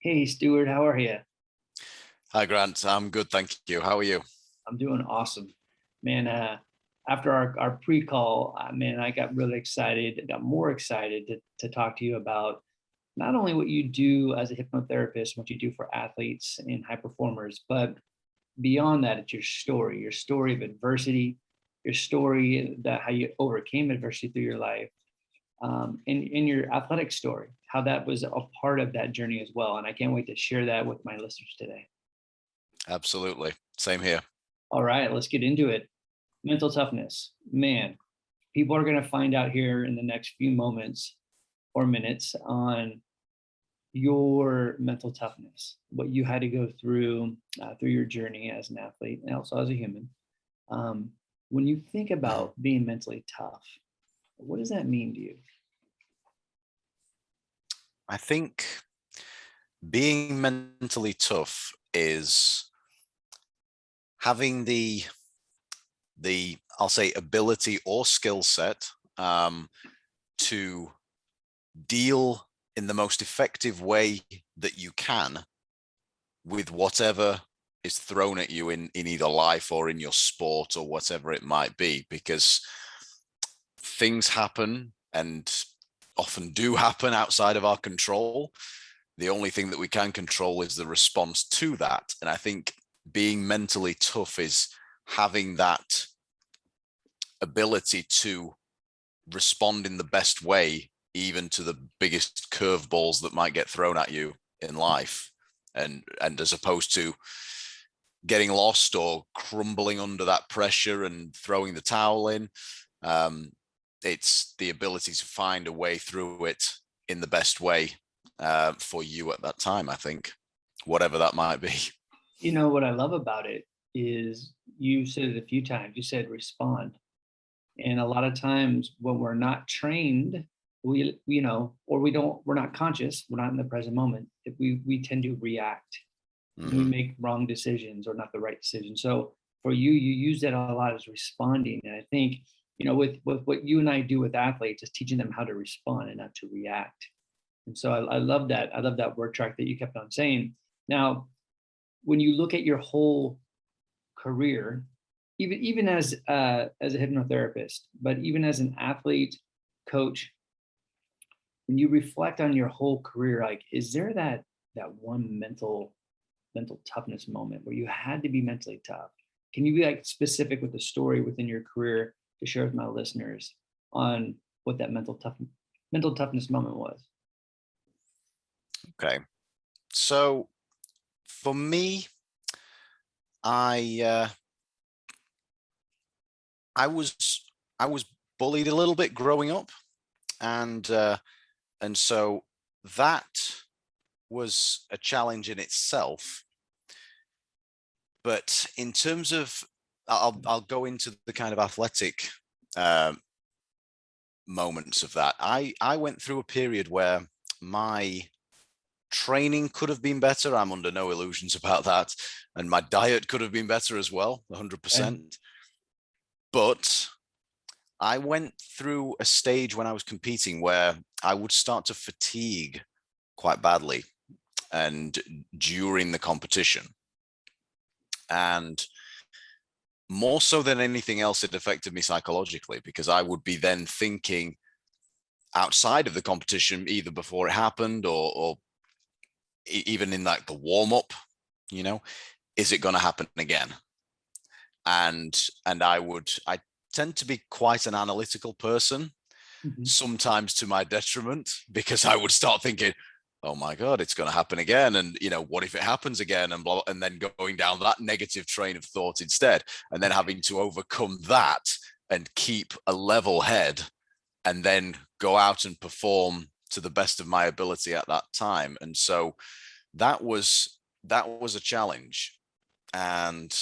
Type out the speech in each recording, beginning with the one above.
Hey, Stuart, how are you? Hi, Grant. I'm good, thank you. How are you? I'm doing awesome. Man, after our pre-call, man, I got really excited. I got more excited to talk to you about not only what you do as a hypnotherapist, what you do for athletes and high performers, but beyond that, it's your story of adversity, your story that how you overcame adversity through your life, and your athletic story, how that was a part of that journey as well. And I can't wait to share that with my listeners today. Absolutely. Same here. All right, let's get into it. Mental toughness. Man, people are going to find out here in the next few moments or minutes on your mental toughness, what you had to go through your journey as an athlete and also as a human. Um, when you think Mhm. about being mentally tough, what does that mean to you? I think being mentally tough is having the I'll say ability or skill set to deal in the most effective way that you can with whatever is thrown at you in either life or in your sport or whatever it might be, because things happen and often do happen outside of our control. The only thing that we can control is the response to that. And I think being mentally tough is having that ability to respond in the best way, even to the biggest curveballs that might get thrown at you in life. And as opposed to getting lost or crumbling under that pressure and throwing the towel in, it's the ability to find a way through it in the best way for you at that time, I think, whatever that might be. You know, what I love about it is you said it a few times. You said respond. And a lot of times when we're not trained, or we're not conscious, we're not in the present moment, if we tend to react and we Mm-hmm. make wrong decisions or not the right decision. So for you, you use that a lot as responding. And I think, with what you and I do with athletes is teaching them how to respond and not to react. And so I love that. I love that word track that you kept on saying. Now, when you look at your whole career, even as a hypnotherapist, but even as an athlete, coach, when you reflect on your whole career, like, is there that one mental toughness moment where you had to be mentally tough? Can you be like specific with the story within your career to share with my listeners on what that mental toughness moment was? Okay. So for me, I uh, I was I was bullied a little bit growing up, and so that was a challenge in itself. But in terms of, I'll go into the kind of athletic uh, moments of that. I went through a period where my training could have been better. I'm under no illusions about that, and my diet could have been better as well, Okay. 100%. But I went through a stage when I was competing where I would start to fatigue quite badly and during the competition. And more so than anything else, it affected me psychologically, because I would be then thinking outside of the competition, either before it happened or even in like the warm up, you know, is it going to happen again? And I tend to be quite an analytical person, Mhm. sometimes to my detriment, because I would start thinking, oh my God, it's going to happen again. And, what if it happens again? And blah, and then going down that negative train of thought instead, and then having to overcome that and keep a level head and then go out and perform to the best of my ability at that time. And so that was a challenge. And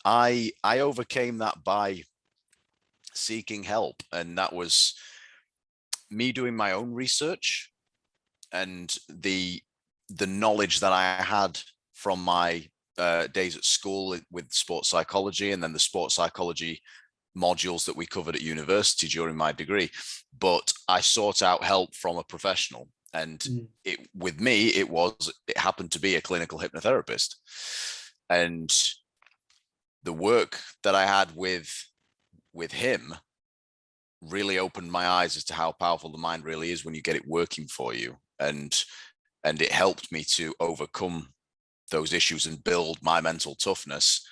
I overcame that by seeking help. And that was me doing my own research, and the knowledge that I had from my days at school with sports psychology, and then the sports psychology modules that we covered at university during my degree. But I sought out help from a professional. And Mm. with me, it happened to be a clinical hypnotherapist. And the work that I had with him really opened my eyes as to how powerful the mind really is when you get it working for you. And it helped me to overcome those issues and build my mental toughness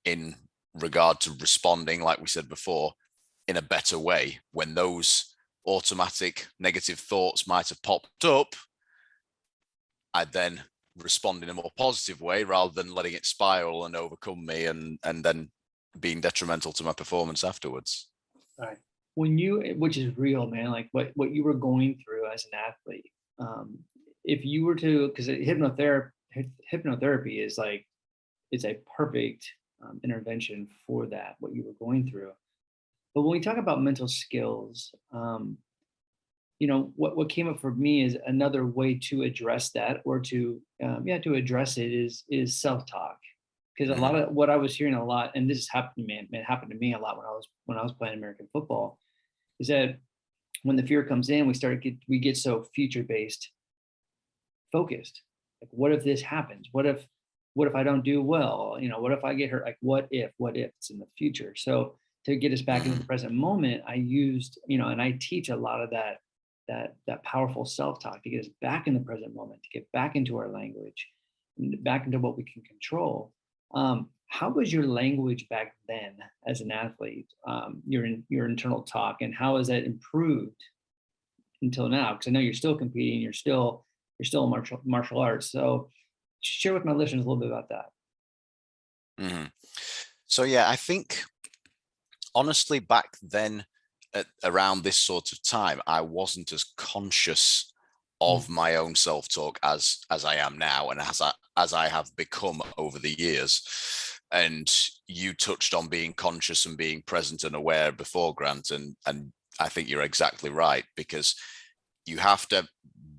in regard to responding, like we said before, in a better way when those automatic negative thoughts might have popped up. I then respond in a more positive way rather than letting it spiral and overcome me and then being detrimental to my performance afterwards. Right. When you, which is real, man, like what you were going through as an athlete, if you were to, because hypnotherapy is like, it's a perfect intervention for that, what you were going through. But when we talk about mental skills, what came up for me is another way to address that, or to address it is self-talk. Because a lot of what I was hearing a lot, and this happened to me, it happened to me a lot when I was playing American football, is that when the fear comes in, we get so future based focused. Like, what if this happens? What if I don't do well? What if I get hurt? Like, what if it's in the future? So to get us back into the present moment, I used, and I teach a lot of that powerful self-talk to get us back in the present moment, to get back into our language, back into what we can control. How was your language back then as an athlete? Your internal talk, and how has that improved until now? Because I know you're still competing, you're still in martial arts. So share with my listeners a little bit about that. So yeah, I think honestly back then, around this sort of time, I wasn't as conscious of my own self-talk as I am now, and as I have become over the years. And you touched on being conscious and being present and aware before, Grant, and I think you're exactly right, because you have to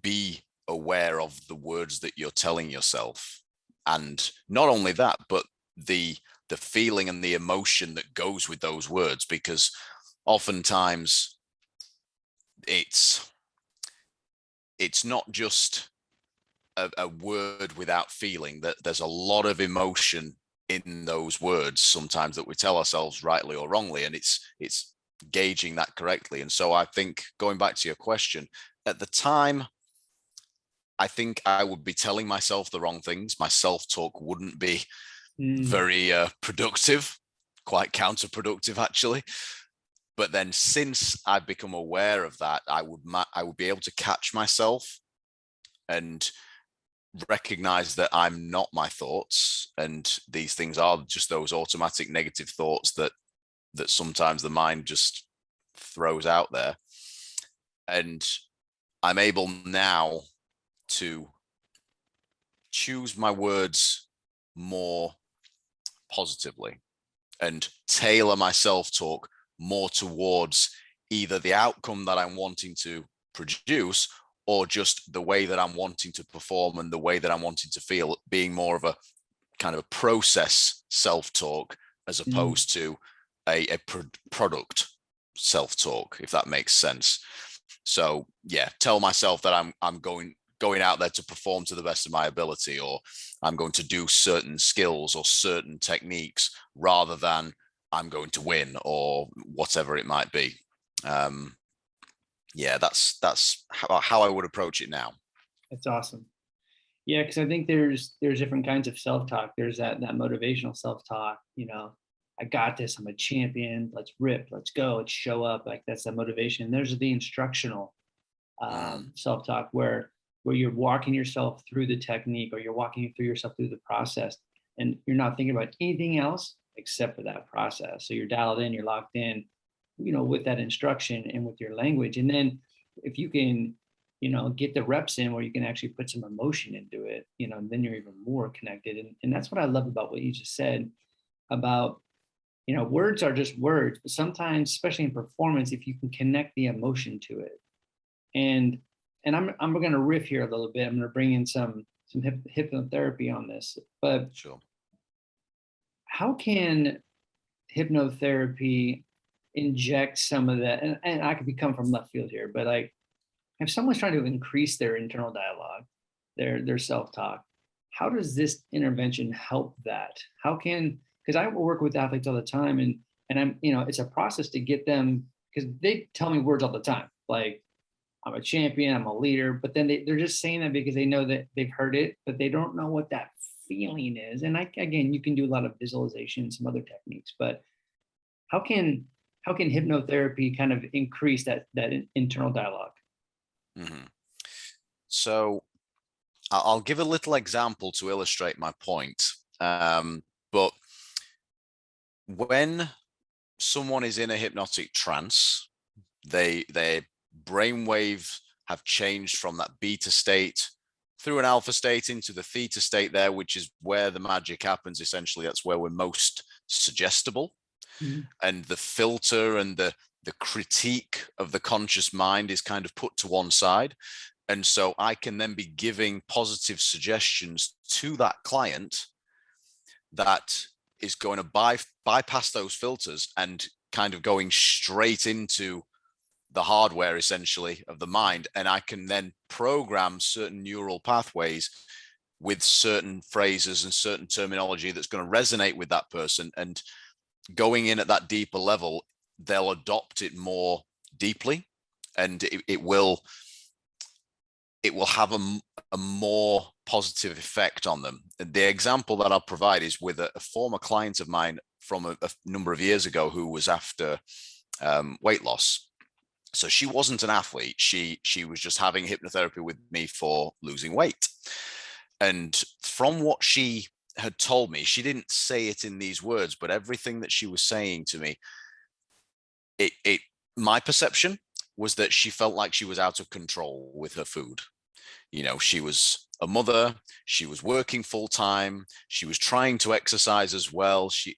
be aware of the words that you're telling yourself, and not only that, but the feeling and the emotion that goes with those words, because oftentimes it's not just a word without feeling. That there's a lot of emotion in those words sometimes that we tell ourselves, rightly or wrongly, and it's gauging that correctly. And so I think, going back to your question, at the time, I think I would be telling myself the wrong things. My self-talk wouldn't be very productive, quite counterproductive actually. But then since I've become aware of that, I would be able to catch myself and recognize that I'm not my thoughts, and these things are just those automatic negative thoughts that sometimes the mind just throws out there. And I'm able now to choose my words more positively and tailor my self-talk more towards either the outcome that I'm wanting to produce, or just the way that I'm wanting to perform and the way that I'm wanting to feel, being more of a kind of a process self-talk as opposed to a product self-talk, if that makes sense. So yeah, tell myself that I'm going out there to perform to the best of my ability, or I'm going to do certain skills or certain techniques, rather than I'm going to win or whatever it might be. Yeah, that's how I would approach it now. That's awesome. Yeah, because I think there's different kinds of self-talk. There's that motivational self-talk, I got this, I'm a champion, let's rip, let's go, let's show up. Like, that's that motivation. And there's the instructional self-talk where you're walking yourself through the technique, or you're walking yourself through the process, and you're not thinking about anything else except for that process. So you're dialed in, you're locked in, with that instruction and with your language. And then if you can, get the reps in where you can actually put some emotion into it, then you're even more connected. And that's what I love about what you just said about, words are just words, but sometimes, especially in performance, if you can connect the emotion to it. And I'm going to riff here a little bit. I'm going to bring in some hypnotherapy on this, but Sure. How can hypnotherapy inject some of that? And I could be coming from left field here, but like, if someone's trying to increase their internal dialogue, their self-talk, how does this intervention help that? How can, because I work with athletes all the time, and I'm, it's a process to get them, because they tell me words all the time, like I'm a champion, I'm a leader, but then they're just saying that because they know that they've heard it, but they don't know what that feeling is. And again, you can do a lot of visualization, some other techniques, but how can hypnotherapy kind of increase that internal dialogue? Mhm. So I'll give a little example to illustrate my point. But when someone is in a hypnotic trance, their brainwaves have changed from that beta state through an alpha state into the theta state there, which is where the magic happens. Essentially, that's where we're most suggestible. Mhm. And the filter and the critique of the conscious mind is kind of put to one side. And so I can then be giving positive suggestions to that client that is going to bypass those filters and kind of going straight into the hardware essentially of the mind. And I can then program certain neural pathways with certain phrases and certain terminology that's going to resonate with that person. And going in at that deeper level, they'll adopt it more deeply, and it will have a more positive effect on them. The example that I'll provide is with a former client of mine from a number of years ago who was after weight loss. So she wasn't an athlete. She was just having hypnotherapy with me for losing weight. And from what she had told me, she didn't say it in these words, but everything that she was saying to me, my perception was that she felt like she was out of control with her food. She was a mother, she was working full time, she was trying to exercise as well. She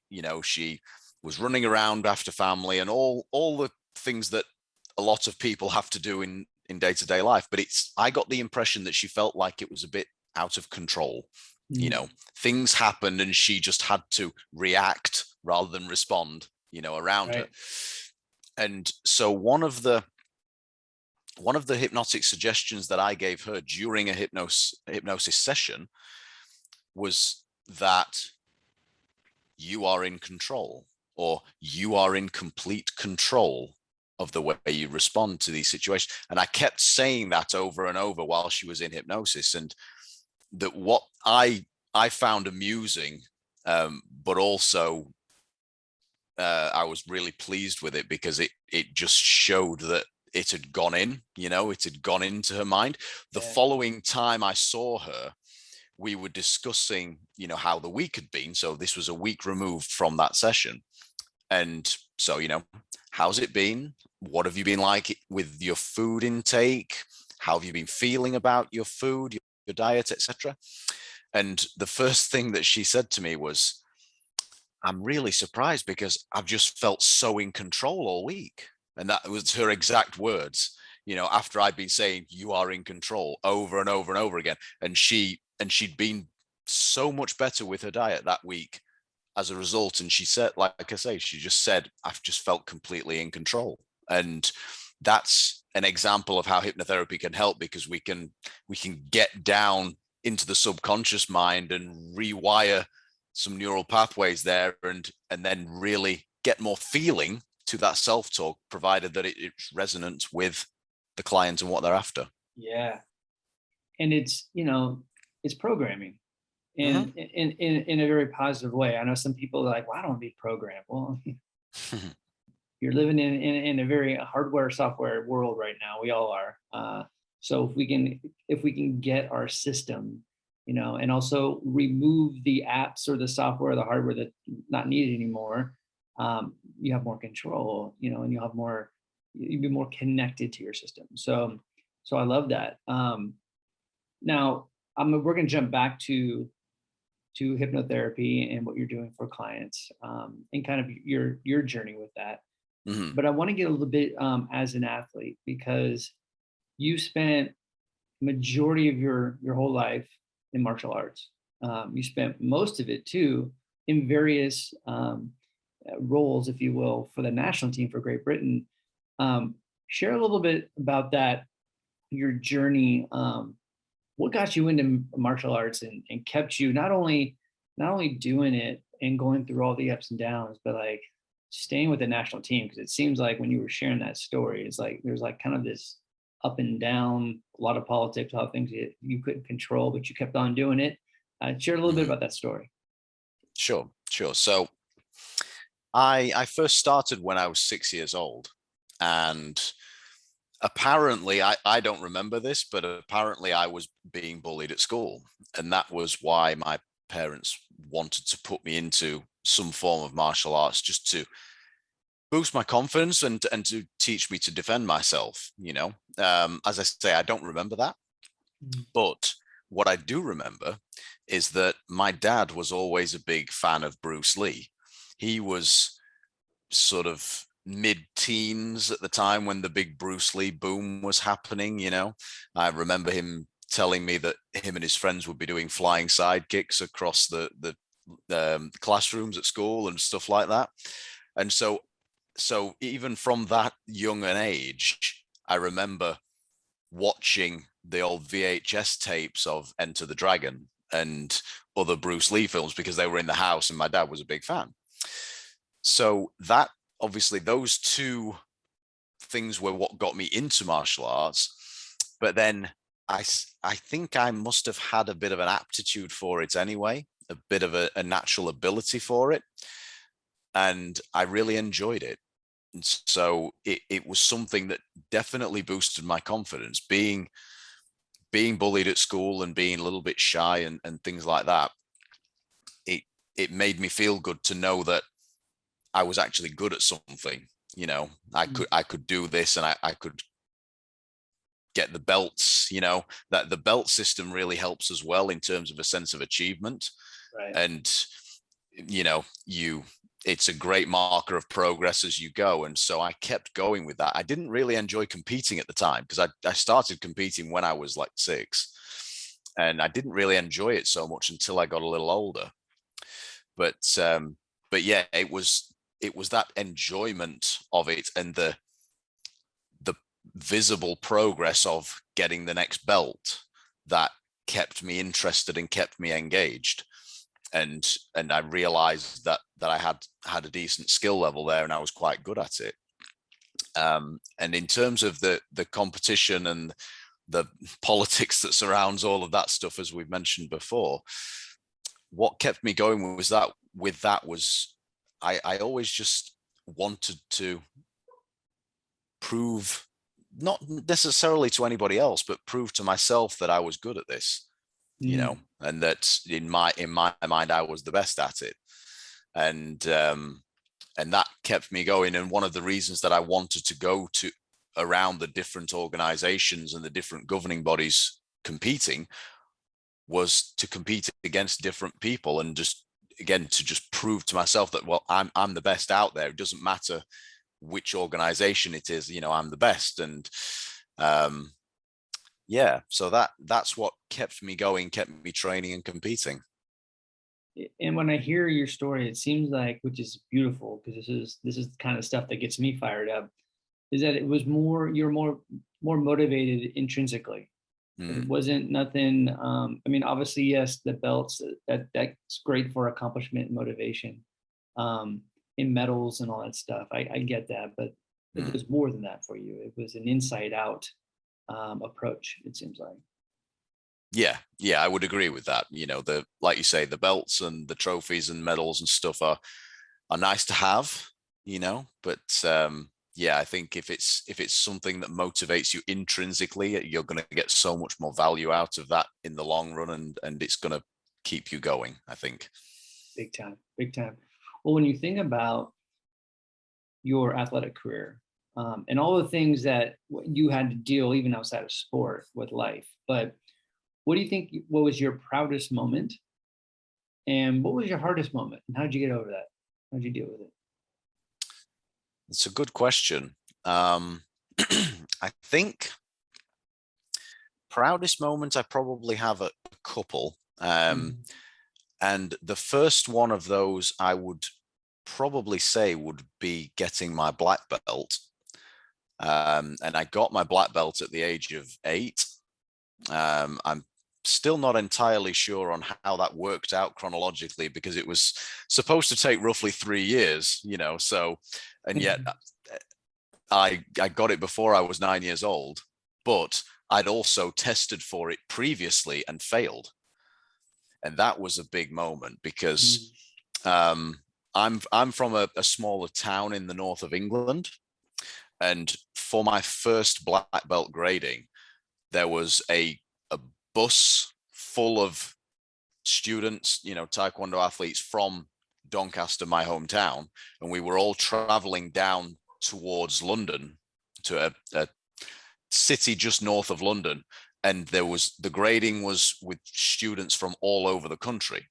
was running around after family and all the things that a lot of people have to do in day-to-day life. But I got the impression that she felt like it was a bit out of control. Mm. Things happened and she just had to react rather than respond, around her. Right. And so one of the hypnotic suggestions that I gave her during a hypnosis session was that you are in control, or you are in complete control of the way you respond to these situations. And I kept saying that over and over while she was in hypnosis. And that what I found amusing, but also I was really pleased with it, because it just showed that it had gone in, it had gone into her mind. The Yeah. following time I saw her, we were discussing, how the week had been. So this was a week removed from that session. And so, how's it been? What have you been like with your food intake? How have you been feeling about your food, your diet, etc.? And the first thing that she said to me was, I'm really surprised because I've just felt so in control all week. And that was her exact words, after I'd been saying, you are in control over and over and over again. And she'd been so much better with her diet that week as a result. And she said, like I say, she just said, I've just felt completely in control. And that's an example of how hypnotherapy can help, because we can get down into the subconscious mind and rewire some neural pathways there, and then really get more feeling to that self-talk, provided that it's resonant with the client and what they're after. Yeah. And it's programming Mhm. in a very positive way. I know some people are like, well, I don't want to be programmed. Well, you're living in a very hardware software world right now. We all are. So if we can get our system, and also remove the apps or the software or the hardware that's not needed anymore, you have more control, and you'll be more connected to your system. So I love that. Now we're going to jump back to hypnotherapy and what you're doing for clients, and kind of your journey with that. Mhm. But I want to get a little bit, as an athlete, because you spent majority of your whole life in martial arts. You spent most of it too in various, roles, if you will, for the national team for Great Britain. Share a little bit about that, your journey, what got you into martial arts and kept you not only doing it and going through all the ups and downs, but like staying with the national team? Because it seems like when you were sharing that story, it's like there's like kind of this up and down, a lot of politics, a lot of things you couldn't control, but you kept on doing it. Share a little bit about that story. Sure, sure. So I first started when I was 6 years old, and apparently I don't remember this, but apparently I was being bullied at school, and that was why my parents wanted to put me into some form of martial arts, just to boost my confidence and to teach me to defend myself. As I say, I don't remember that, Mm. but what I do remember is that my dad was always a big fan of Bruce Lee. He was sort of mid-teens at the time when the big Bruce Lee boom was happening. I remember him telling me that him and his friends would be doing flying sidekicks across the classrooms at school and stuff like that. And so even from that young an age, I remember watching the old VHS tapes of Enter the Dragon and other Bruce Lee films because they were in the house and my dad was a big fan. So that, obviously, those two things were what got me into martial arts. But then I think I must have had a bit of an aptitude for it anyway, a bit of a natural ability for it. And I really enjoyed it. And so it was something that definitely boosted my confidence. Being bullied at school and being a little bit shy and things like that, it made me feel good to know that I was actually good at something. I could do this, and I could get the belts. That the belt system really helps as well in terms of a sense of achievement. Right. And it's a great marker of progress as you go. And so I kept going with that. I didn't really enjoy competing at the time because I started competing when I was like 6, and I didn't really enjoy it so much until I got a little older. But yeah, it was that enjoyment of it and the visible progress of getting the next belt that kept me interested and kept me engaged. And I realized that I had a decent skill level there, and I was quite good at it. And in terms of the competition and the politics that surrounds all of that stuff, as we've mentioned before, what kept me going was that I always just wanted to prove, not necessarily to anybody else, but prove to myself that I was good at this. And that in my mind, I was the best at it. And that kept me going. And one of the reasons that I wanted to go to around the different organizations and the different governing bodies competing was to compete against different people, and just, again, to just prove to myself that, well, I'm the best out there. It doesn't matter which organization it is, I'm the best. And yeah, so that's what kept me going, kept me training and competing. And when I hear your story, it seems like, which is beautiful, because this is the kind of stuff that gets me fired up, is that it was you're more motivated intrinsically. It wasn't nothing. I mean, obviously, yes, the belts, that's great for accomplishment and motivation, in medals and all that stuff. I get that, but it was more than that for you. It was an inside out approach, it seems like. Yeah, I would agree with that. Like you say, the belts and the trophies and medals and stuff are nice to have, but yeah, I think if it's something that motivates you intrinsically, you're going to get so much more value out of that in the long run, and it's going to keep you going, I think. Big time, big time. Well, when you think about your athletic career, and all the things that you had to deal even outside of sport with life, but what do you think, what was your proudest moment, and what was your hardest moment, and how did you get over that? How did you deal with it? It's a good question. I think proudest moment, I probably have a couple. And the first one of those I would probably say would be getting my black belt. And I got my black belt at the age of 8. I'm still not entirely sure on how that worked out chronologically, because it was supposed to take roughly 3 years, so, and yet I got it before I was 9 years old, but I'd also tested for it previously and failed. And that was a big moment, because I'm from a smaller town in the north of England. And for my first black belt grading, there was a bus full of students, Taekwondo athletes from Doncaster, my hometown. And we were all traveling down towards London, to a city just north of London. And the grading was with students from all over the country.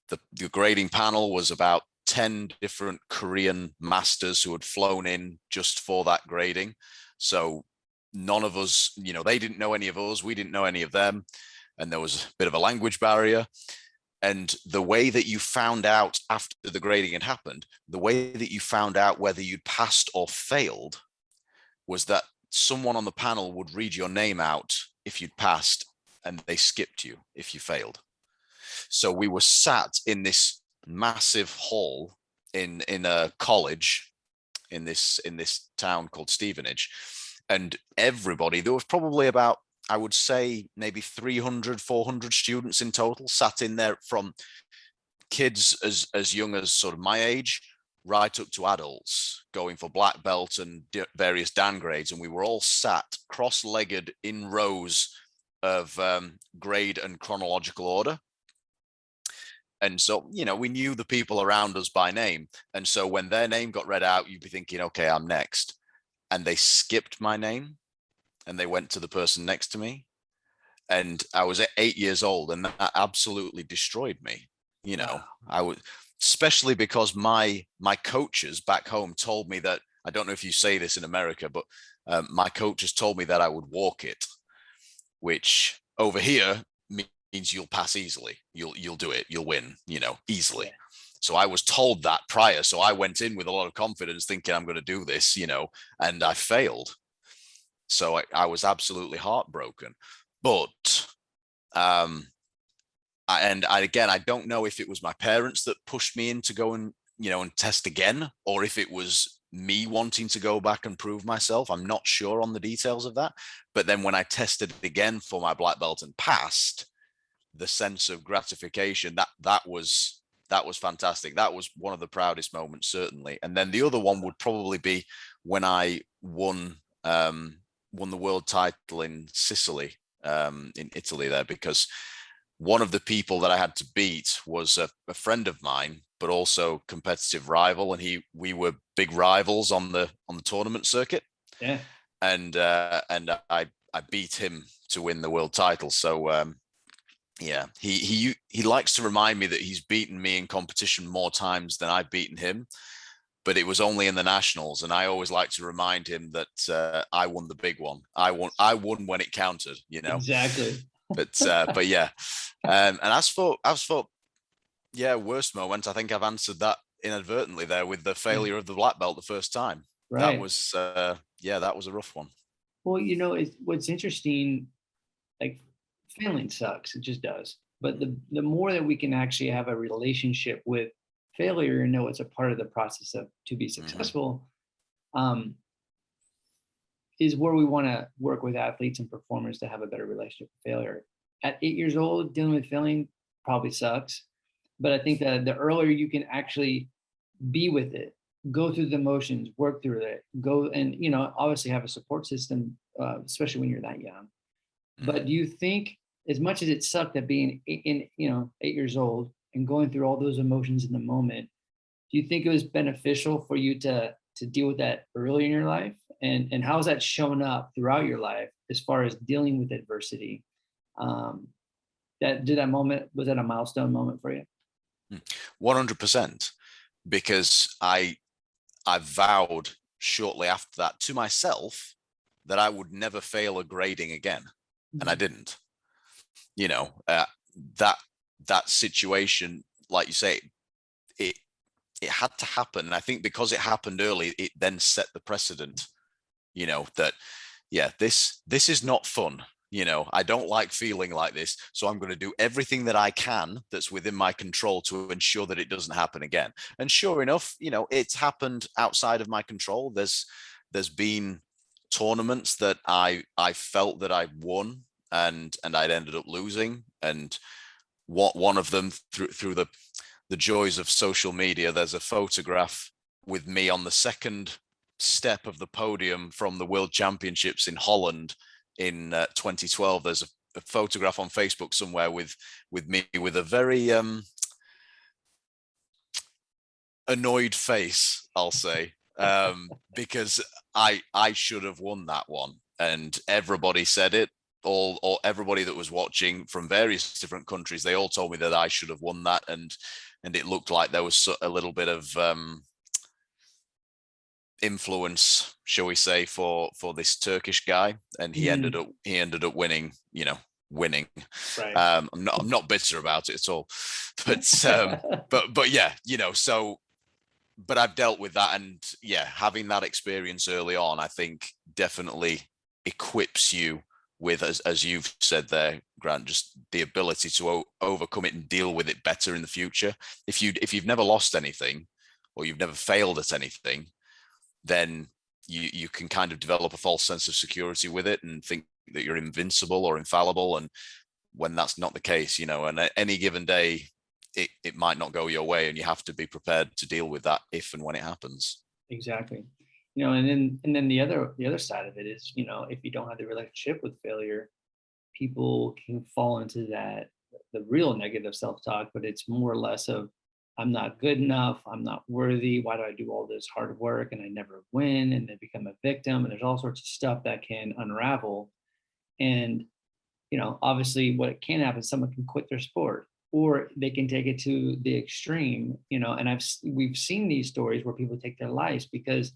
The grading panel was about 10 different Korean masters who had flown in just for that grading. So none of us, they didn't know any of us, we didn't know any of them. And there was a bit of a language barrier. And the way that you found out after the grading had happened, the way that you found out whether you'd passed or failed, was that someone on the panel would read your name out if you'd passed, and they skipped you if you failed. So we were sat in this massive hall in a college in this town called Stevenage, and everybody, there was probably about, I would say, maybe 300, 400 students in total sat in there, from kids as young as sort of my age right up to adults going for black belt and various Dan grades. And we were all sat cross-legged in rows of grade and chronological order. And so, we knew the people around us by name. And so when their name got read out, you'd be thinking, okay, I'm next. And they skipped my name and they went to the person next to me. And I was 8 years old, and that absolutely destroyed me. Wow. I would, especially because my coaches back home told me that, I don't know if you say this in America, but my coaches told me that I would walk it, which over here means you'll pass easily. You'll do it. You'll win, easily. Yeah. So I was told that prior. So I went in with a lot of confidence thinking I'm going to do this, and I failed. So I was absolutely heartbroken. But again, I don't know if it was my parents that pushed me in to go and, and test again, or if it was me wanting to go back and prove myself. I'm not sure on the details of that. But then when I tested again for my black belt and passed, the sense of gratification, that was fantastic. That was one of the proudest moments, certainly. And then the other one would probably be when I won the world title in Sicily, in Italy there, because one of the people that I had to beat was a friend of mine, but also competitive rival, and we were big rivals on the tournament circuit. Yeah. And I beat him to win the world title. So yeah, he likes to remind me that he's beaten me in competition more times than I've beaten him, but it was only in the nationals. And I always like to remind him that I won the big one. I won when it counted, Exactly. But yeah. And as for worst moment, I think I've answered that inadvertently there with the failure of the black belt the first time. Right. That was that was a rough one. Well, what's interesting, like, failing sucks. It just does. But the more that we can actually have a relationship with failure and know it's a part of the process to be successful, is where we want to work with athletes and performers to have a better relationship with failure. At 8 years old, dealing with failing probably sucks. But I think that the earlier you can actually be with it, go through the motions, work through it, go and, obviously have a support system, especially when you're that young. But do you think, as much as it sucked at being 8 years old and going through all those emotions in the moment, do you think it was beneficial for you to deal with that early in your life? And how's that shown up throughout your life as far as dealing with adversity? That moment, was that a milestone moment for you? 100%, because I vowed shortly after that to myself that I would never fail a grading again. And I didn't. That situation, like you say, it had to happen. And I think because it happened early, it then set the precedent that, yeah, this is not fun. I don't like feeling like this. So I'm going to do everything that I can that's within my control to ensure that it doesn't happen again. And sure enough, it's happened outside of my control. There's been tournaments that I felt that I won and I'd ended up losing. And one of them through the joys of social media, there's a photograph with me on the second step of the podium from the World Championships in Holland in 2012. There's a photograph on Facebook somewhere with me with a very annoyed face, I'll say, because I should have won that one, and everybody said it. All everybody that was watching from various different countries, they all told me that I should have won that, and it looked like there was a little bit of influence, shall we say, for this Turkish guy, and he ended up winning. Right. I'm not bitter about it at all, but yeah, so. But I've dealt with that, and yeah, having that experience early on, I think definitely equips you with, as you've said there, Grant, just the ability to overcome it and deal with it better in the future. If you've never lost anything, or you've never failed at anything, then you can kind of develop a false sense of security with it and think that you're invincible or infallible. And when that's not the case, and at any given day, it might not go your way, and you have to be prepared to deal with that if and when it happens. Exactly. And then the other side of it is, if you don't have the relationship with failure, people can fall into that, the real negative self-talk, but it's more or less of, I'm not good enough, I'm not worthy, why do I do all this hard work and I never win? And they become a victim, and there's all sorts of stuff that can unravel. And obviously what can happen, someone can quit their sport, or they can take it to the extreme, and we've seen these stories where people take their lives because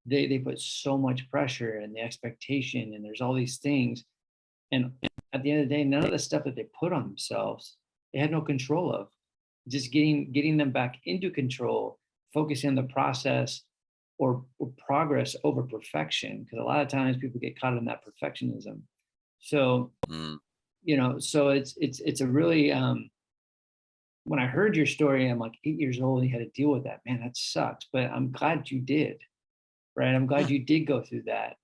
they put so much pressure and the expectation, and there's all these things. And at the end of the day, none of the stuff that they put on themselves, they had no control of. Just getting them back into control, focusing on the process or progress over perfection. Because a lot of times people get caught in that perfectionism. So, so it's a really, when I heard your story, I'm like 8 years old, and you had to deal with that. Man, that sucks. But I'm glad you did, right? I'm glad you did go through that.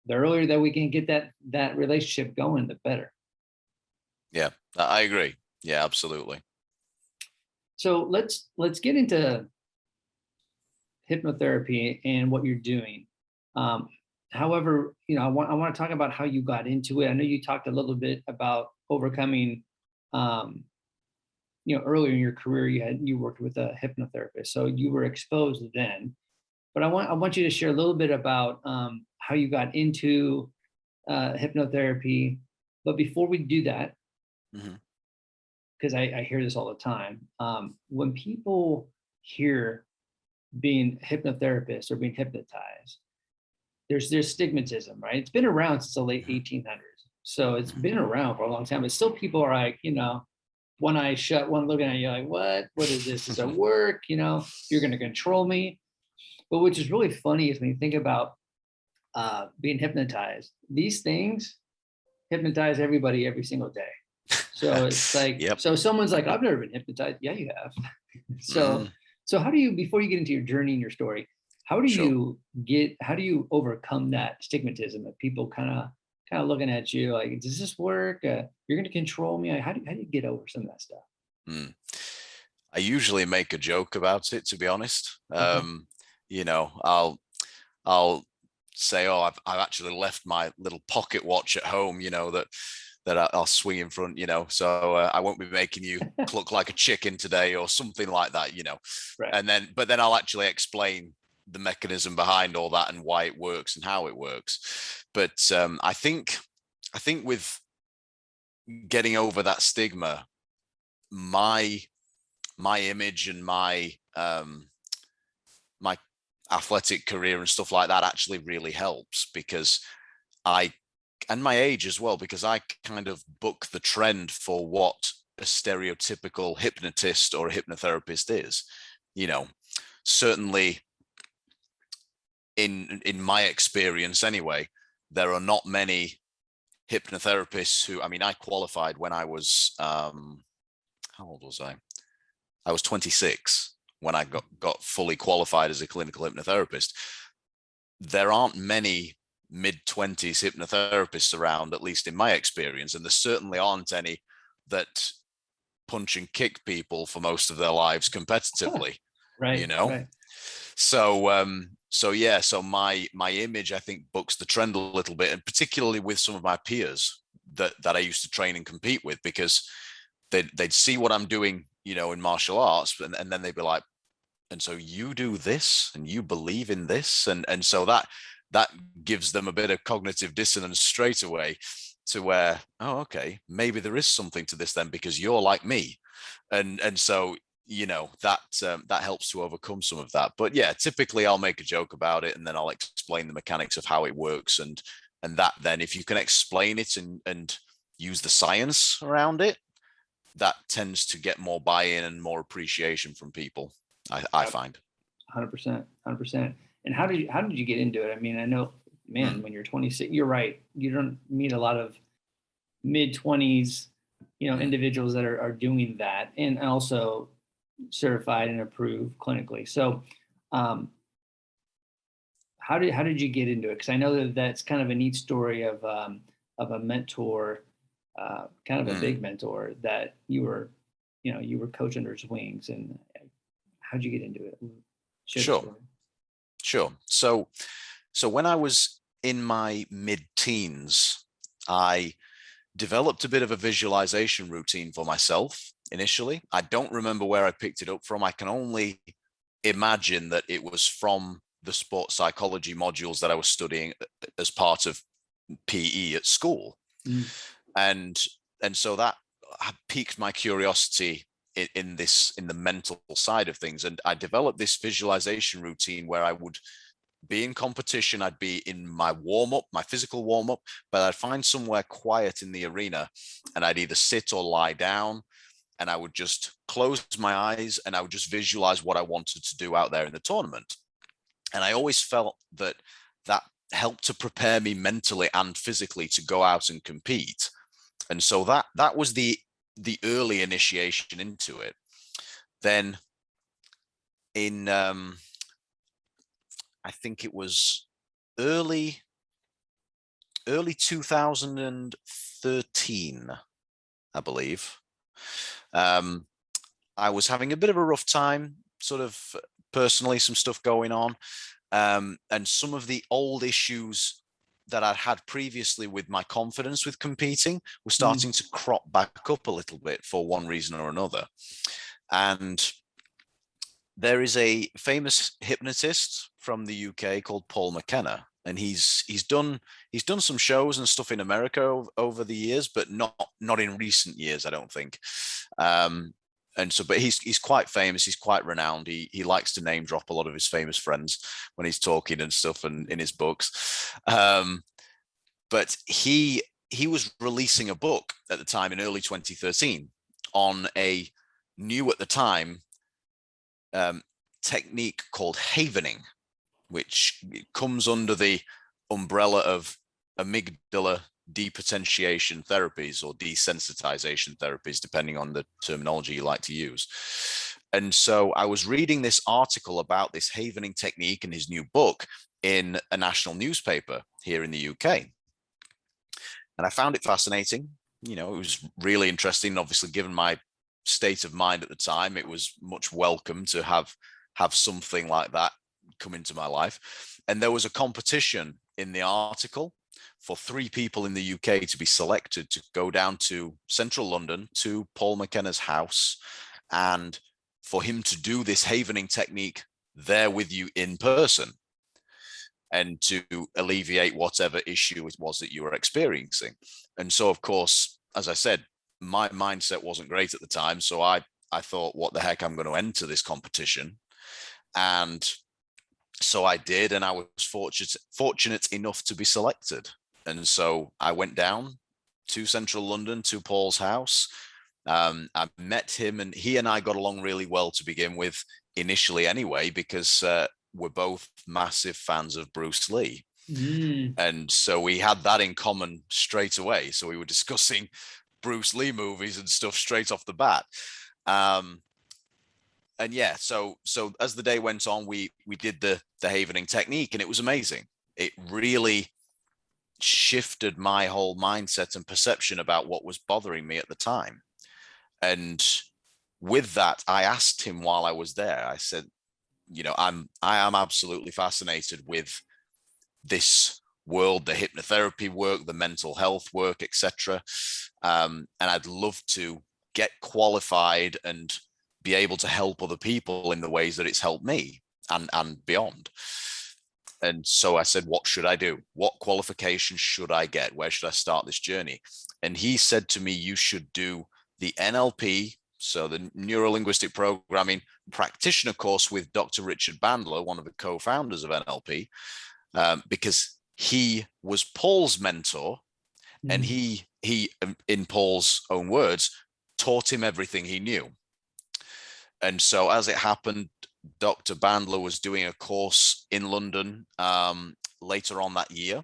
The earlier that we can get that relationship going, the better. Yeah, I agree. Yeah, absolutely. So let's get into hypnotherapy and what you're doing. However, I want to talk about how you got into it. I know you talked a little bit about overcoming. Earlier in your career, you worked with a hypnotherapist, so you were exposed then. But I want you to share a little bit about how you got into hypnotherapy. But before we do that, because I hear this all the time, when people hear being hypnotherapist or being hypnotized, there's stigmatism, right? It's been around since the late 1800s, so it's been around for a long time. But still, people are like, one eye shut, one looking at you like, what is this? Does it work? You're going to control me. But which is really funny is when you think about being hypnotized, these things hypnotize everybody every single day. So it's like, yep. So someone's like, I've never been hypnotized. Yeah, you have. So how do you, before you get into your journey and your story, how do you overcome that stigmatism of people kind of looking at you like, does this work? You're going to control me. How do you get over some of that stuff? I usually make a joke about it, to be honest. I'll say, oh, I've actually left my little pocket watch at home, that I'll swing in front, so I won't be making you look like a chicken today or something like that, Right. But then I'll actually explain the mechanism behind all that and why it works and how it works. But I think with getting over that stigma, my image and my my athletic career and stuff like that actually really helps, because and my age as well, because I kind of book the trend for what a stereotypical hypnotist or a hypnotherapist is. Certainly in my experience anyway, there are not many hypnotherapists who, I mean, I qualified when I was, how old was I? I was 26 when I got fully qualified as a clinical hypnotherapist. There aren't many mid-20s hypnotherapists around, at least in my experience, and there certainly aren't any that punch and kick people for most of their lives competitively. Right. Right. So yeah, so my image, I think, bucks the trend a little bit, and particularly with some of my peers that I used to train and compete with, because they'd see what I'm doing, in martial arts, and then they'd be like, and so you do this and you believe in this, and so that gives them a bit of cognitive dissonance straight away, to where, oh, okay, maybe there is something to this then, because you're like me, and so that helps to overcome some of that. But yeah, typically I'll make a joke about it, and then I'll explain the mechanics of how it works, and that then, if you can explain it and use the science around it, that tends to get more buy-in and more appreciation from people, I find. 100%, 100%. And how did you get into it? I mean, I know, man, when you're 26, you're right. You don't meet a lot of mid-20s, individuals that are doing that, and also certified and approved clinically. So, how did you get into it? Because I know that that's kind of a neat story of a mentor, kind of a big mentor that you were coach under his wings. And how'd you get into it? Sure. So when I was in my mid-teens, I developed a bit of a visualization routine for myself initially. I don't remember where I picked it up from. I can only imagine that it was from the sports psychology modules that I was studying as part of PE at school. And so that piqued my curiosity in the mental side of things. And I developed this visualization routine where I would be in competition. I'd be in my warm-up, my physical warm-up, but I'd find somewhere quiet in the arena, and I'd either sit or lie down, and I would just close my eyes, and I would just visualize what I wanted to do out there in the tournament. And I always felt that helped to prepare me mentally and physically to go out and compete. And so that was the early initiation into it. Then in I think it was early 2013, I believe. I was having a bit of a rough time, sort of personally, some stuff going on, and some of the old issues that I'd had previously with my confidence with competing were starting to crop back up a little bit for one reason or another. And there is a famous hypnotist from the UK called Paul McKenna, and he's done some shows and stuff in America over the years, but not in recent years, I don't think. And so, but he's quite famous. He's quite renowned. He likes to name drop a lot of his famous friends when he's talking and stuff, and in his books. But he was releasing a book at the time in early 2013 on a new at the time technique called havening, which comes under the umbrella of amygdala depotentiation therapies or desensitization therapies, depending on the terminology you like to use. And so I was reading this article about this havening technique in his new book in a national newspaper here in the UK. And I found it fascinating. It was really interesting. Obviously, given my state of mind at the time, it was much welcome to have something like that come into my life. And there was a competition in the article for 3 people in the UK to be selected to go down to central London to Paul McKenna's house, and for him to do this havening technique there with you in person, and to alleviate whatever issue it was that you were experiencing. And so, of course, as I said, my mindset wasn't great at the time. So I thought, what the heck, I'm going to enter this competition. And so I did, and I was fortunate enough to be selected. And so I went down to central London to Paul's house. I met him, and he and I got along really well to begin with, initially anyway, because were both massive fans of Bruce Lee. Mm. And so we had that in common straight away. So we were discussing Bruce Lee movies and stuff straight off the bat. And yeah, so as the day went on, we did the havening technique, and it was amazing. It really shifted my whole mindset and perception about what was bothering me at the time. And with that, I asked him while I was there, I said, I am absolutely fascinated with this world, the hypnotherapy work, the mental health work, etc. And I'd love to get qualified and be able to help other people in the ways that it's helped me and beyond. And so I said, what should I do? What qualifications should I get? Where should I start this journey? And he said to me, you should do the NLP, so the Neuro-Linguistic Programming Practitioner course with Dr. Richard Bandler, one of the co-founders of NLP, because he was Paul's mentor, and he, in Paul's own words, taught him everything he knew. And so as it happened, Dr. Bandler was doing a course in London later on that year.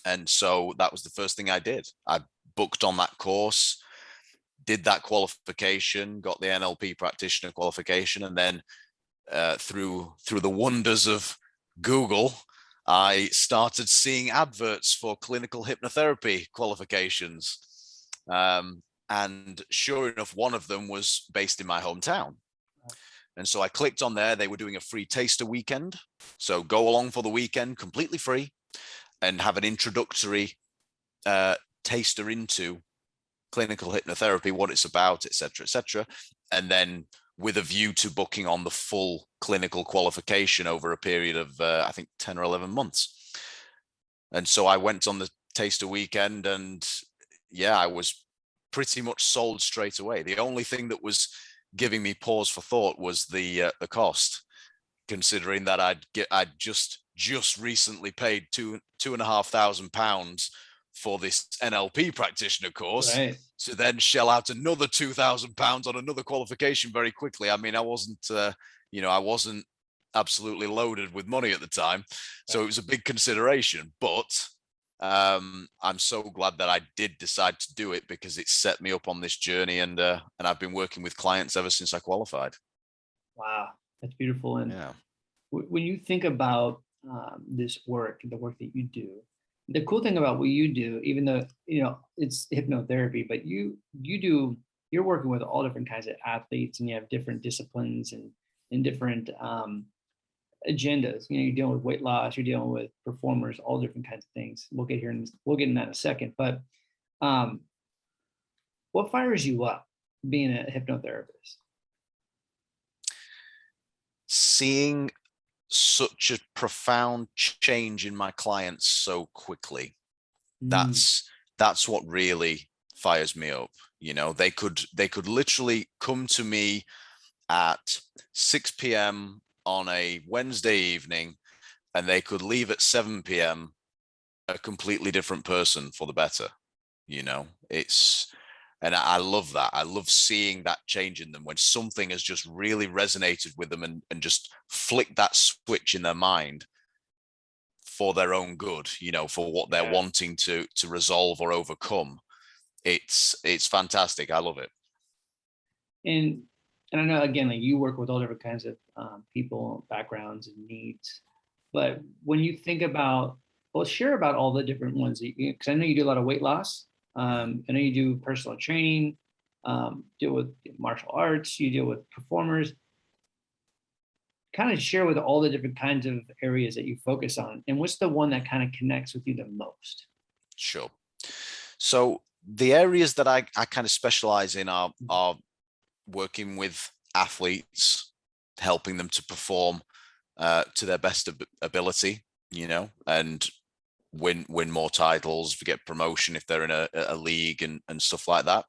And so that was the first thing I did. I booked on that course, did that qualification, got the NLP practitioner qualification. And then through the wonders of Google, I started seeing adverts for clinical hypnotherapy qualifications. And sure enough, one of them was based in my hometown. And so I clicked on there. They were doing a free taster weekend. So go along for the weekend, completely free, and have an introductory taster into clinical hypnotherapy, what it's about, etc., etc. And then with a view to booking on the full clinical qualification over a period of, I think, 10 or 11 months. And so I went on the taster weekend, and yeah, I was pretty much sold straight away. The only thing that was giving me pause for thought was the cost, considering that I'd just recently paid £2,500 for this NLP practitioner course, Right. to then shell out another £2,000 on another qualification very quickly. I mean, I wasn't absolutely loaded with money at the time, so it was a big consideration. But I'm so glad that I did decide to do it, because it set me up on this journey, and I've been working with clients ever since I qualified. Wow, that's beautiful. And Yeah. when you think about this work, the work that you do, the cool thing about what you do, even though it's hypnotherapy, but you're working with all different kinds of athletes, and you have different disciplines and different agendas. You're dealing with weight loss, you're dealing with performers, all different kinds of things. We'll get in that in a second. But what fires you up being a hypnotherapist? Seeing such a profound change in my clients so quickly. That's what really fires me up. They could literally come to me at 6 p.m. on a Wednesday evening, and they could leave at 7 p.m. a completely different person for the better. And I love that. I love seeing that change in them, when something has just really resonated with them and just flicked that switch in their mind for their own good, for what they're wanting to resolve or overcome. It's fantastic. I love it. And I know, again, like, you work with all different kinds of people, backgrounds, and needs. But when you think about, share about all the different ones, because I know you do a lot of weight loss. I know you do personal training, deal with martial arts, you deal with performers. Kind of share with all the different kinds of areas that you focus on, and what's the one that kind of connects with you the most? Sure. So the areas that I kind of specialize in are working with athletes, helping them to perform to their best ability, and win more titles, get promotion if they're in a league and stuff like that.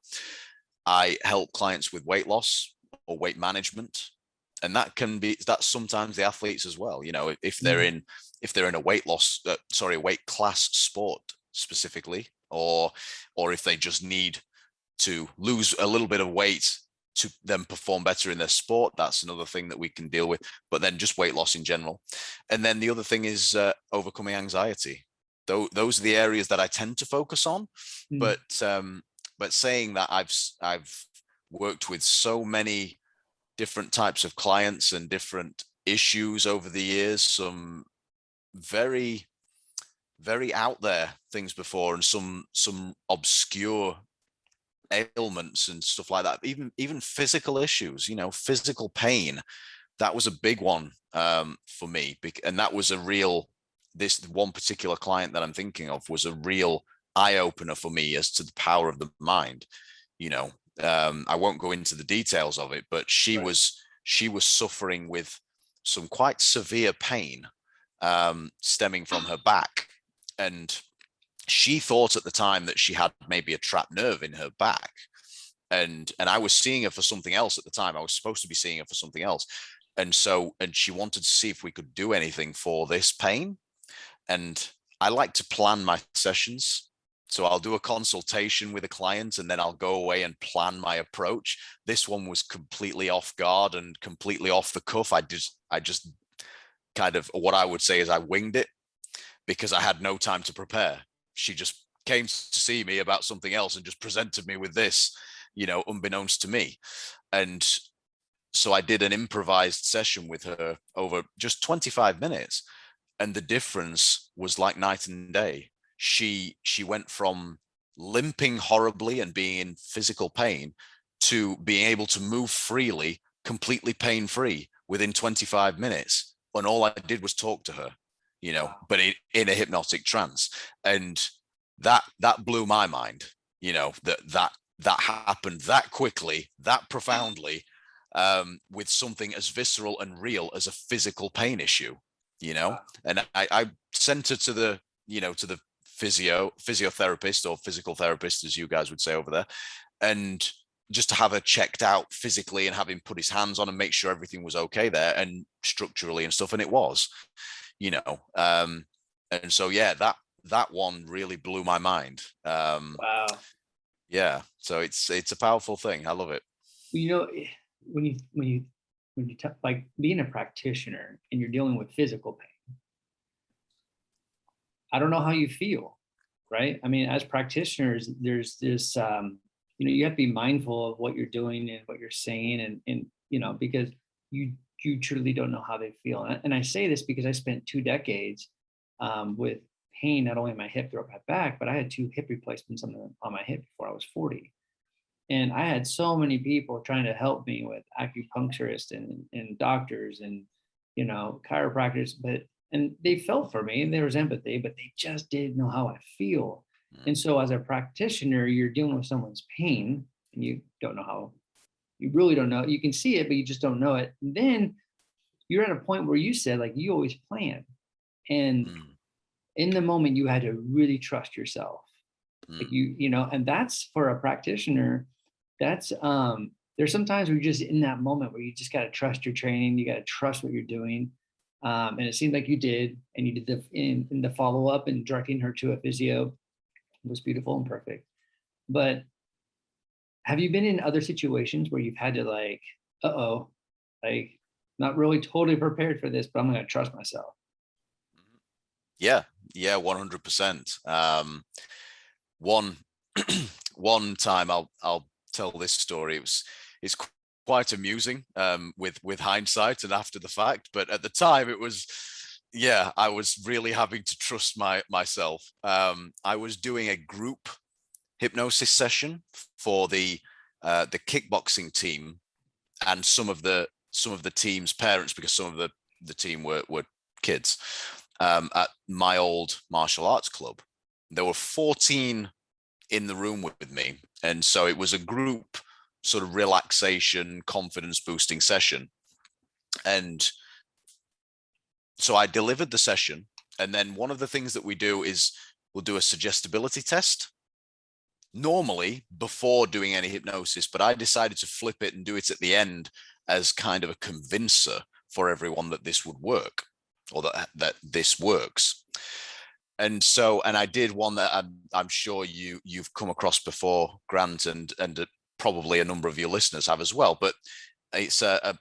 I help clients with weight loss or weight management, and that's sometimes the athletes as well. If they're in a weight class sport specifically, or if they just need to lose a little bit of weight to them perform better in their sport. That's another thing that we can deal with, but then just weight loss in general. And then the other thing is overcoming anxiety. Those are the areas that I tend to focus on. Mm. But saying that, I've worked with so many different types of clients and different issues over the years, some very, very out there things before, and some obscure ailments and stuff like that, even physical issues, physical pain. That was a big one for me, and that was this one particular client that I'm thinking of was a real eye-opener for me as to the power of the mind. I won't go into the details of it, but she was suffering with some quite severe pain stemming from her back, and she thought at the time that she had maybe a trapped nerve in her back, and I was seeing her for something else at the time. I was supposed to be seeing her for something else, and she wanted to see if we could do anything for this pain. And I like to plan my sessions, so I'll do a consultation with a client and then I'll go away and plan my approach. This one was completely off guard and completely off the cuff. I just kind of, what I would say is, I winged it because I had no time to prepare. She just came to see me about something else and just presented me with this, unbeknownst to me. And so I did an improvised session with her over just 25 minutes. And the difference was like night and day. She went from limping horribly and being in physical pain to being able to move freely, completely pain-free within 25 minutes. And all I did was talk to her, but in a hypnotic trance. And that blew my mind, that happened that quickly, that profoundly, with something as visceral and real as a physical pain issue, and I sent her to the, to the physiotherapist, or physical therapist, as you guys would say over there, and just to have her checked out physically and have him put his hands on and make sure everything was okay there and structurally and stuff. And it was, and so, yeah, that one really blew my mind. Wow. Yeah. So it's a powerful thing. I love it. When you like being a practitioner and you're dealing with physical pain, I don't know how you feel, right? I mean, as practitioners, there's this, you have to be mindful of what you're doing and what you're saying, and because you truly don't know how they feel. And I say this because I spent 2 decades with pain, not only in my hip, throughout my back, but I had 2 hip replacements on my hip before I was 40. And I had so many people trying to help me, with acupuncturists and doctors and, chiropractors, and they felt for me and there was empathy, but they just didn't know how I feel. And so as a practitioner, you're dealing with someone's pain and you really don't know. You can see it, but you just don't know it. And then you're at a point where you said, like, you always plan. And in the moment, you had to really trust yourself. Like and that's, for a practitioner, that's there's sometimes where you're just in that moment where you just got to trust your training, you got to trust what you're doing. And it seemed like you did, and you did in the follow-up, and directing her to a physio was beautiful and perfect. But have you been in other situations where you've had to, like, like, not really totally prepared for this, but I'm going to trust myself? Yeah, 100%. One time, I'll tell this story. It's quite amusing with hindsight and after the fact, but at the time it was, I was really having to trust myself. I was doing a group hypnosis session for the kickboxing team and some of the team's parents, because some of the team were kids, at my old martial arts club. There were 14 in the room with me, and so it was a group sort of relaxation, confidence boosting session. And so I delivered the session, and then one of the things that we do is we'll do a suggestibility test, normally before doing any hypnosis, but I decided to flip it and do it at the end as kind of a convincer for everyone that this would work, or that this works. And so, and I did one that I'm sure you've come across before, Grant, and probably a number of your listeners have as well, but it's a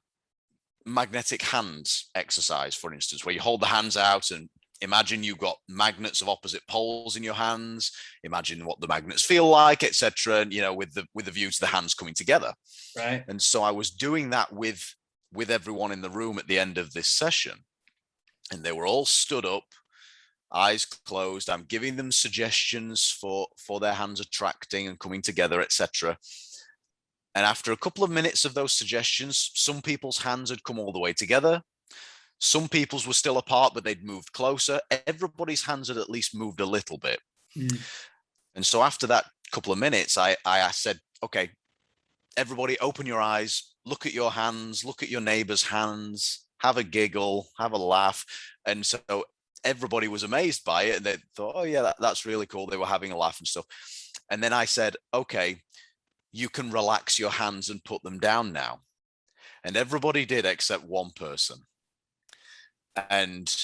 magnetic hands exercise, for instance, where you hold the hands out and imagine you've got magnets of opposite poles in your hands. Imagine what the magnets feel like, etc. And, with the view to the hands coming together. Right. And so I was doing that with everyone in the room at the end of this session, and they were all stood up, eyes closed. I'm giving them suggestions for their hands attracting and coming together, etc. And after a couple of minutes of those suggestions, some people's hands had come all the way together. Some people's were still apart, but they'd moved closer. Everybody's hands had at least moved a little bit. Mm. And so after that couple of minutes, I said, okay, everybody open your eyes, look at your hands, look at your neighbor's hands, have a giggle, have a laugh. And so everybody was amazed by it. And they thought, oh yeah, that's really cool. They were having a laugh and stuff. And then I said, okay, you can relax your hands and put them down now. And everybody did except one person. And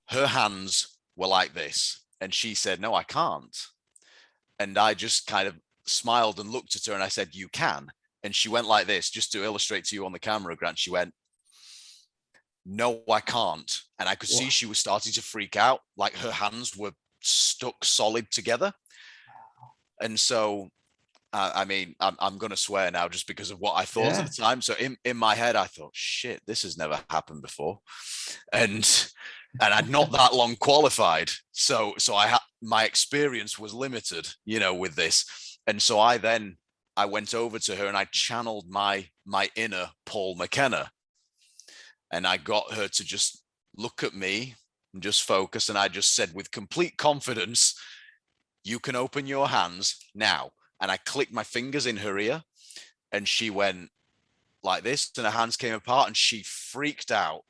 her hands were like this. And she said, no, I can't. And I just kind of smiled and looked at her and I said, you can. And she went like this, just to illustrate to you on the camera, Grant. She went, no, I can't. And I could see she was starting to freak out, like her hands were stuck solid together. And so I mean, I'm going to swear now just because of what I thought at the time. So in my head, I thought, shit, this has never happened before. And I'd not that long qualified. So my experience was limited, with this. And so I went over to her and I channeled my inner Paul McKenna. And I got her to just look at me and just focus. And I just said with complete confidence, you can open your hands now. And I clicked my fingers in her ear and she went like this and her hands came apart and she freaked out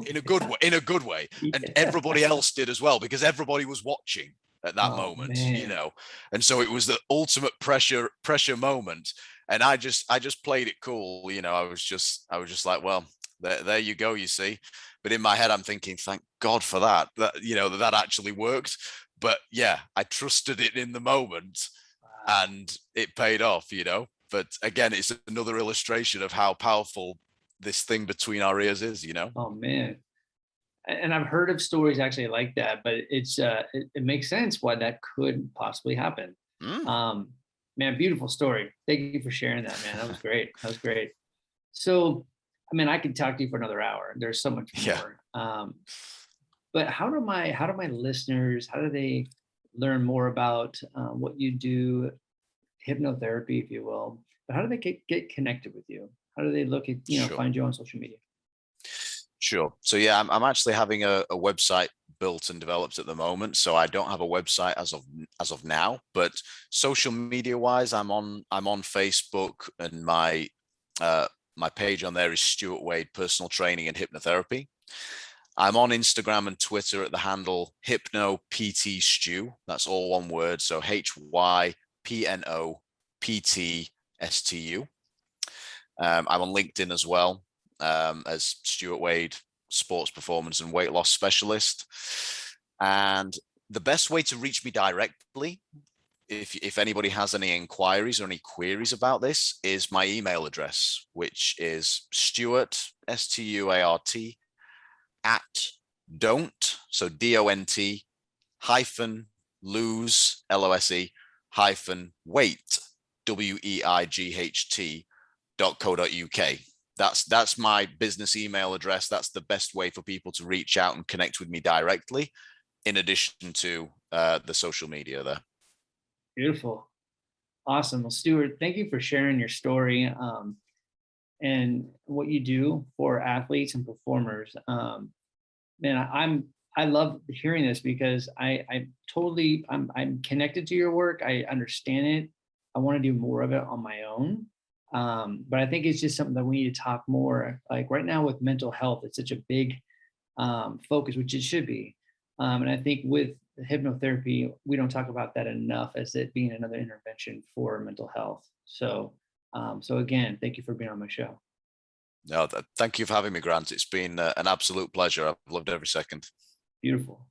in a good way. And everybody else did as well, because everybody was watching at that moment, man. And so it was the ultimate pressure moment. And I just played it cool. I was just like, well, there you go, you see. But in my head, I'm thinking, thank God for that that actually worked. But yeah, I trusted it in the moment. And it paid off, But again, it's another illustration of how powerful this thing between our ears is, Oh man. And I've heard of stories actually like that, but it's it makes sense why that could possibly happen. Man, beautiful story. Thank you for sharing that, man. That was great. That was great. So, I mean, I could talk to you for another hour. There's so much more. But how do my listeners, how do they learn more about what you do, hypnotherapy, if you will, but how do they get connected with you? How do they look at, find you on social media? Sure. So yeah, I'm actually having a website built and developed at the moment. So I don't have a website as of now, but social media wise, I'm on Facebook, and my page on there is Stuart Wade Personal Training and Hypnotherapy. I'm on Instagram and Twitter at the handle HypnoPTStu. That's all one word. So HypnoPTStu. I'm on LinkedIn as well, as Stuart Wade, Sports Performance and Weight Loss Specialist. And the best way to reach me directly, if anybody has any inquiries or any queries about this, is my email address, which is Stuart, Stuart, at don't, so DONT, hyphen lose, LOSE, hyphen weight, WEIGHT.co.uk. That's my business email address. That's the best way for people to reach out and connect with me directly, in addition to the social media there. Beautiful. Awesome. Well, Stuart, thank you for sharing your story and what you do for athletes and performers. Man, I love hearing this because I'm connected to your work. I understand it. I want to do more of it on my own. But I think it's just something that we need to talk more. Like right now with mental health, it's such a big focus, which it should be. And I think with hypnotherapy, we don't talk about that enough as it being another intervention for mental health. So again, thank you for being on my show. No, thank you for having me, Grant. It's been an absolute pleasure. I've loved every second. Beautiful.